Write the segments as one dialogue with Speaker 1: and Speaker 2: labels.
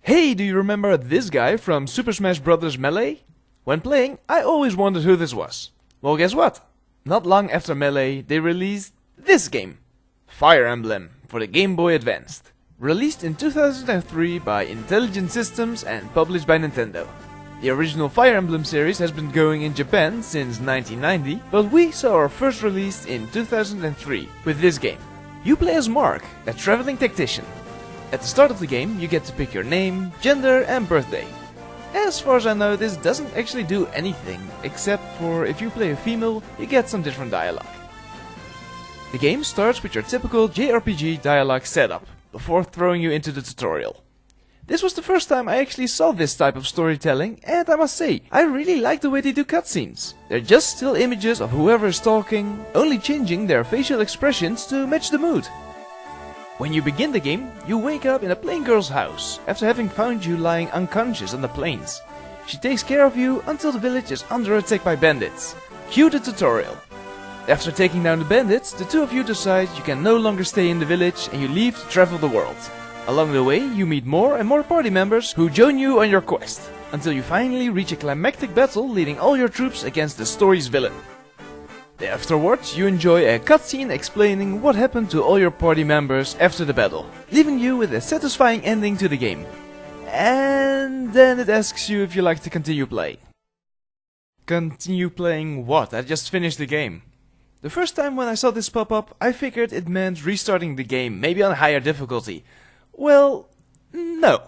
Speaker 1: Hey, do you remember this guy from Super Smash Bros. Melee? When playing, I always wondered who this was. Well, guess what? Not long after Melee, they released this game, Fire Emblem, for the Game Boy Advance. Released in 2003 by Intelligent Systems and published by Nintendo. The original Fire Emblem series has been going in Japan since 1990, but we saw our first release in 2003 with this game. You play as Mark, a traveling tactician. At the start of the game, you get to pick your name, gender and birthday. As far as I know, this doesn't actually do anything, except for if you play a female, you get some different dialogue. The game starts with your typical JRPG dialogue setup, before throwing you into the tutorial. This was the first time I actually saw this type of storytelling, and I must say, I really like the way they do cutscenes. They're just still images of whoever is talking, only changing their facial expressions to match the mood. When you begin the game, you wake up in a plain girl's house, after having found you lying unconscious on the plains. She takes care of you until the village is under attack by bandits. Cue the tutorial. After taking down the bandits, the two of you decide you can no longer stay in the village and you leave to travel the world. Along the way, you meet more and more party members who join you on your quest, until you finally reach a climactic battle leading all your troops against the story's villain. Afterwards, you enjoy a cutscene explaining what happened to all your party members after the battle, leaving you with a satisfying ending to the game. And then it asks you if you like to continue playing. Continue playing what? I just finished the game. The first time when I saw this pop up, I figured it meant restarting the game, maybe on higher difficulty. Well, no.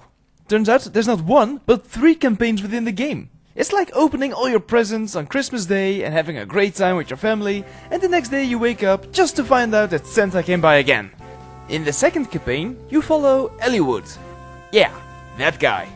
Speaker 1: Turns out there's not one, but 3 campaigns within the game. It's like opening all your presents on Christmas Day and having a great time with your family, and the next day you wake up just to find out that Santa came by again. In the second campaign, you follow Eliwood. Yeah, that guy.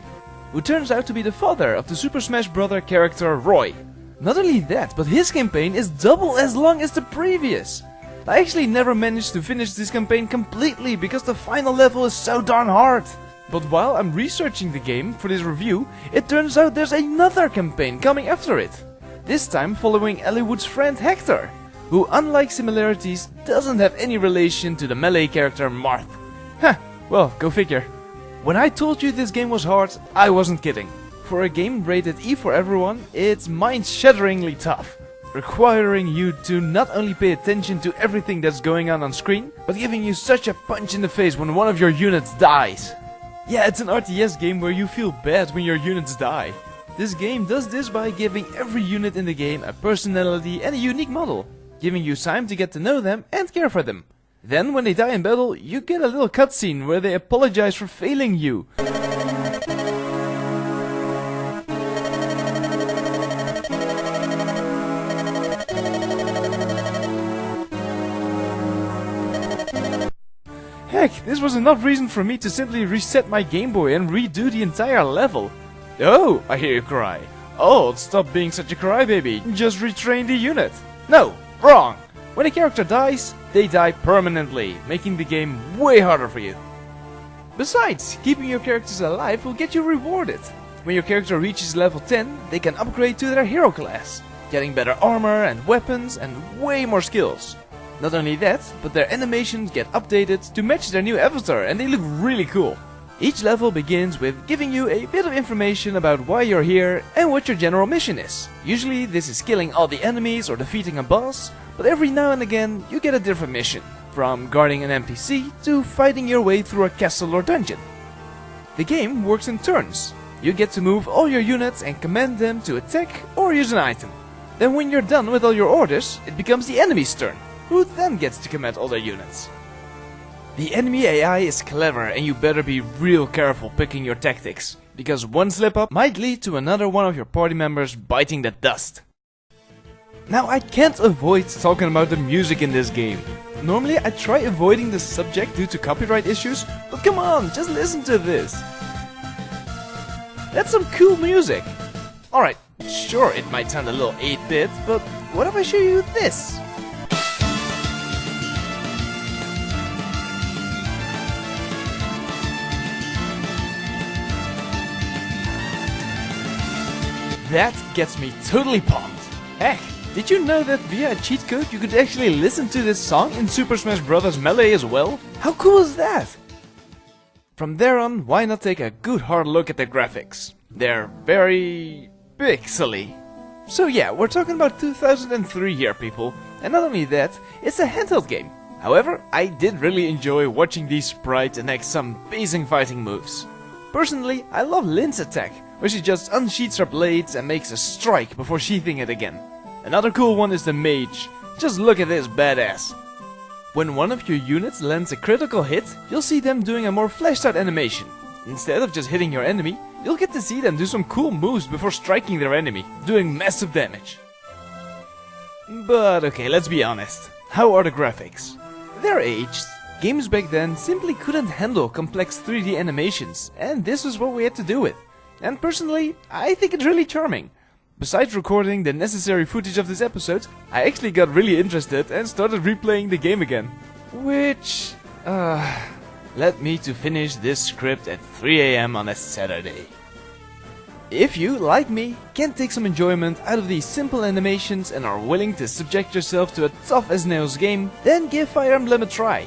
Speaker 1: Who turns out to be the father of the Super Smash Bros. Character Roy. Not only that, but his campaign is double as long as the previous. I actually never managed to finish this campaign completely because the final level is so darn hard. But while I'm researching the game for this review, it turns out there's another campaign coming after it. This time following Eliwood's friend Hector, who unlike similarities doesn't have any relation to the Melee character Marth. Huh, well, go figure. When I told you this game was hard, I wasn't kidding. For a game rated E for everyone, it's mind-shatteringly tough, requiring you to not only pay attention to everything that's going on screen, but giving you such a punch in the face when one of your units dies. Yeah, it's an RTS game where you feel bad when your units die. This game does this by giving every unit in the game a personality and a unique model, giving you time to get to know them and care for them. Then when they die in battle, you get a little cutscene where they apologize for failing you. Heck, this was enough reason for me to simply reset my Game Boy and redo the entire level. Oh, I hear you cry. Oh, stop being such a crybaby, just retrain the unit. No, wrong. When a character dies, they die permanently, making the game way harder for you. Besides, keeping your characters alive will get you rewarded. When your character reaches level 10, they can upgrade to their hero class, getting better armor and weapons and way more skills. Not only that, but their animations get updated to match their new avatar and they look really cool. Each level begins with giving you a bit of information about why you're here and what your general mission is. Usually this is killing all the enemies or defeating a boss, but every now and again you get a different mission, from guarding an NPC to fighting your way through a castle or dungeon. The game works in turns. You get to move all your units and command them to attack or use an item. Then when you're done with all your orders, it becomes the enemy's turn, who then gets to command all their units. The enemy AI is clever and you better be real careful picking your tactics, because one slip up might lead to another one of your party members biting the dust. Now I can't avoid talking about the music in this game. Normally I try avoiding this subject due to copyright issues, but come on, just listen to this. That's some cool music. Alright, sure it might sound a little 8-bit, but what if I show you this? That gets me totally pumped. Heck, did you know that via a cheat code you could actually listen to this song in Super Smash Bros. Melee as well? How cool is that? From there on, why not take a good hard look at the graphics? They're very pixely. So yeah, we're talking about 2003 here, people, and not only that, it's a handheld game. However, I did really enjoy watching these sprites enact some amazing fighting moves. Personally, I love Lynn's attack, where she just unsheaths her blades and makes a strike before sheathing it again. Another cool one is the mage. Just look at this badass. When one of your units lands a critical hit, you'll see them doing a more fleshed out animation. Instead of just hitting your enemy, you'll get to see them do some cool moves before striking their enemy, doing massive damage. But okay, let's be honest. How are the graphics? They're aged. Games back then simply couldn't handle complex 3D animations, and this is what we had to do with. And personally, I think it's really charming. Besides recording the necessary footage of this episode, I actually got really interested and started replaying the game again. Which, led me to finish this script at 3 AM on a Saturday. If you, like me, can take some enjoyment out of these simple animations and are willing to subject yourself to a tough as nails game, then give Fire Emblem a try.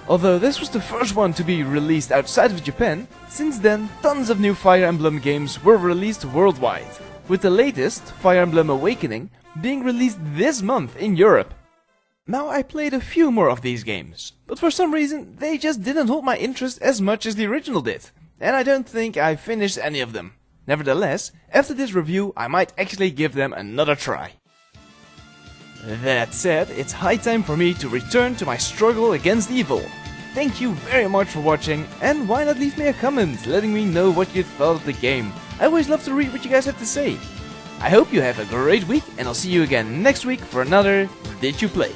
Speaker 1: Although this was the first one to be released outside of Japan, since then tons of new Fire Emblem games were released worldwide, with the latest, Fire Emblem Awakening, being released this month in Europe. Now I played a few more of these games, but for some reason they just didn't hold my interest as much as the original did, and I don't think I finished any of them. Nevertheless, after this review I might actually give them another try. That said, it's high time for me to return to my struggle against evil. Thank you very much for watching, and why not leave me a comment letting me know what you thought of the game. I always love to read what you guys have to say. I hope you have a great week, and I'll see you again next week for another Did You Play?